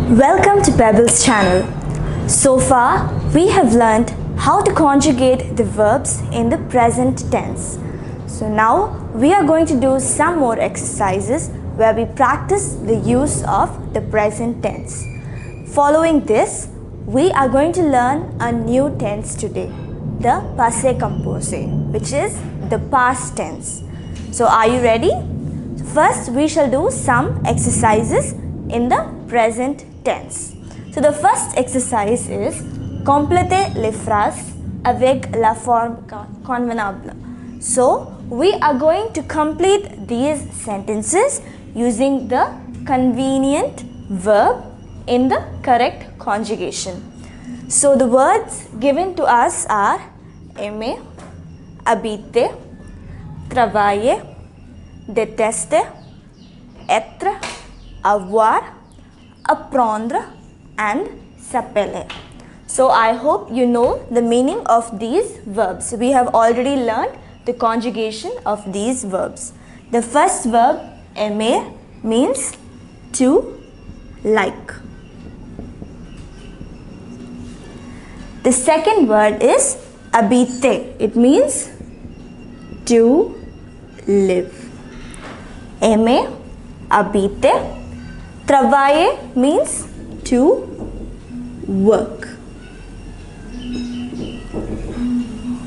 Welcome to Pebbles channel. So far, we have learned how to conjugate the verbs in the present tense. So now, we are going to do some more exercises where we practice the use of the present tense. Following this, we are going to learn a new tense today, the passé composé, which is the past tense. So are you ready? First, we shall do some exercises in the present tense. So the first exercise is compléter les phrases avec la forme convenable. So we are going to complete these sentences using the convenient verb in the correct conjugation. So the words given to us are aimer, habiter, travailler, détester, être, avoir, apprendre and s'appeler. So I hope you know the meaning of these verbs. We have already learned the conjugation of these verbs. The first verb aimer means to like. The second word is habiter. It means to live. Aimer, habiter. Travailler means to work.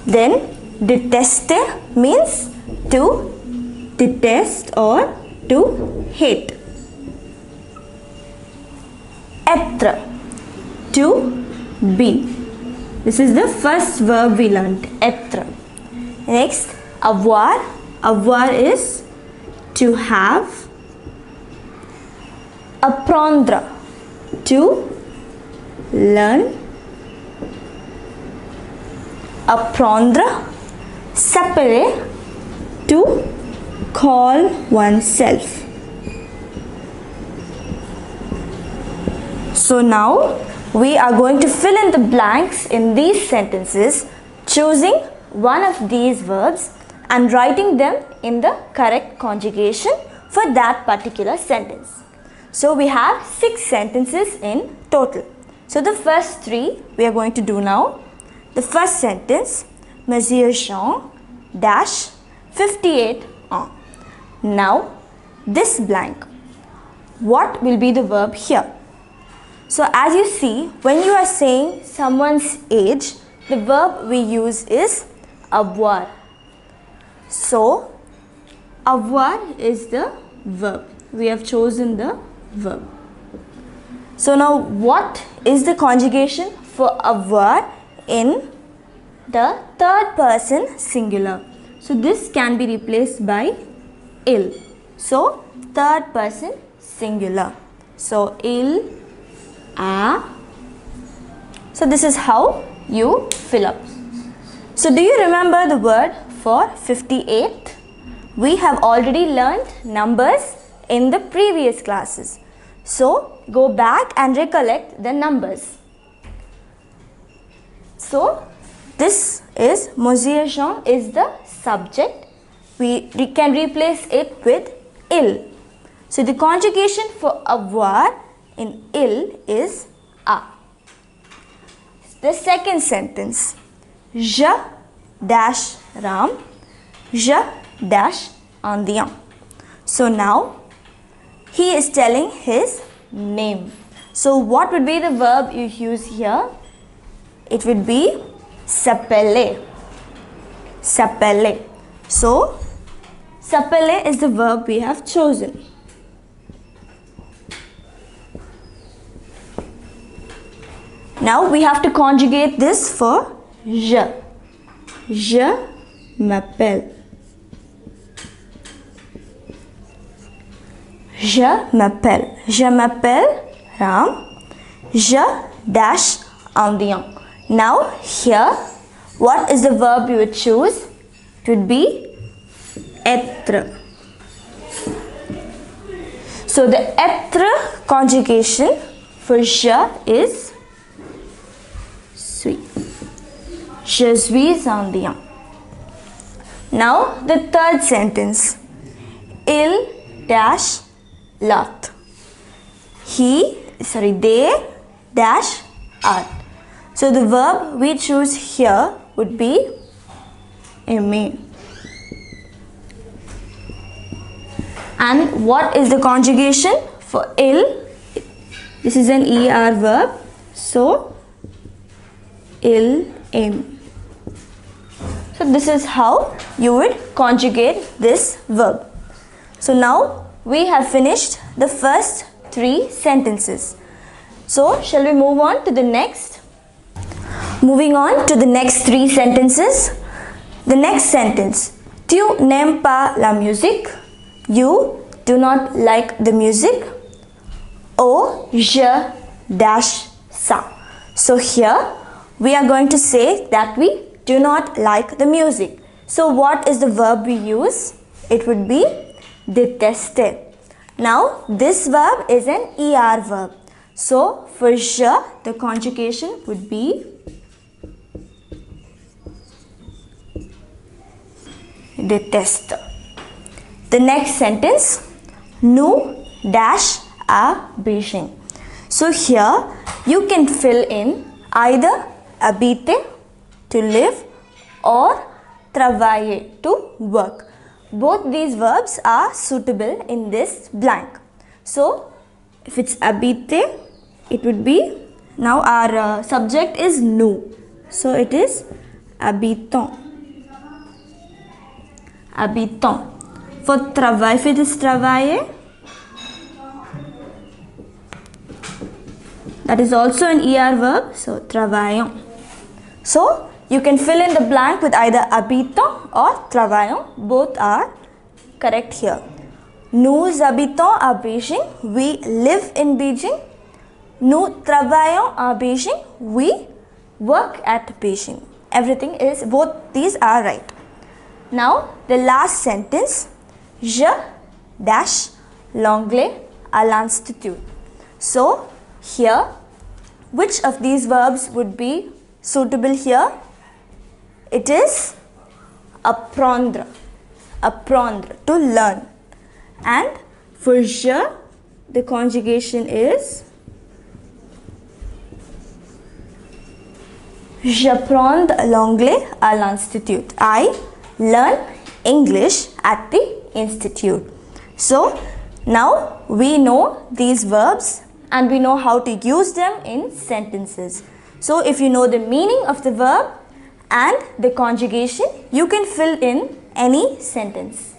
Then détester means to detest or to hate. Être, to be. This is the first verb we learned, être. Next, avoir. Avoir is to have. Apprendre, to learn. Apprendre, s'appeler, to call oneself. So now we are going to fill in the blanks in these sentences, choosing one of these verbs and writing them in the correct conjugation for that particular sentence. So we have 6 sentences in total. So the first 3 we are going to do now. The first sentence, Monsieur Jean dash 58 ans. Now this blank, what will be the verb here? So as you see, when you are saying someone's age, the verb we use is avoir. So avoir is the verb. We have chosen the verb. So now what is the conjugation for avoir in the third person singular? So this can be replaced by il. So third person singular. So il, a. So this is how you fill up. So do you remember the word for 58? We have already learned numbers in the previous classes. So go back and recollect the numbers. So this is Monsieur Jean is the subject. We can replace it with il. So the conjugation for avoir in il is a. The second sentence, je dash Ram, je dash Andiyan. So now he is telling his name. So what would be the verb you use here? It would be s'appeler. S'appeler. So s'appeler is the verb we have chosen. Now we have to conjugate this for je. Je m'appelle. Je m'appelle. Je m'appelle Ram. Je dash Andiyan. Now here, what is the verb you would choose? It would be être. So the être conjugation for je is suis. Je suis Andiyan. Now the third sentence. Il dash lot. He they dash are. So the verb we choose here would be aimer. And what is the conjugation for il? This is an er verb. So il aime. So this is how you would conjugate this verb. So now we have finished the first 3 sentences. So shall we move on to the next? Moving on to the next 3 sentences. The next sentence. Tu n'aimes pas la musique. You do not like the music. Oh, je dash ça. So here we are going to say that we do not like the music. So what is the verb we use? It would be détester. Now this verb is an er verb. So for je, the conjugation would be déteste. The next sentence, nous dash à Beijing. So here you can fill in either habiter, to live, or travailler, to work. Both these verbs are suitable in this blank. So if it's habiter, it would be, now our subject is nous. So it is habitons. Habitons. For travail, if it is travailler, that is also an er verb. So travaillons. So you can fill in the blank with either habitons or travaillons. Both are correct here. Nous habitons à Beijing. We live in Beijing. Nous travaillons à Beijing. We work at Beijing. Everything is, both these are right. Now the last sentence. Je dash l'anglais à l'institut. So here, which of these verbs would be suitable here? It is apprendre. Apprendre, to learn. And for je, the conjugation is j'apprends l'anglais à l'institut. I learn English at the institute. So now we know these verbs and we know how to use them in sentences. So if you know the meaning of the verb and the conjugation, you can fill in any sentence.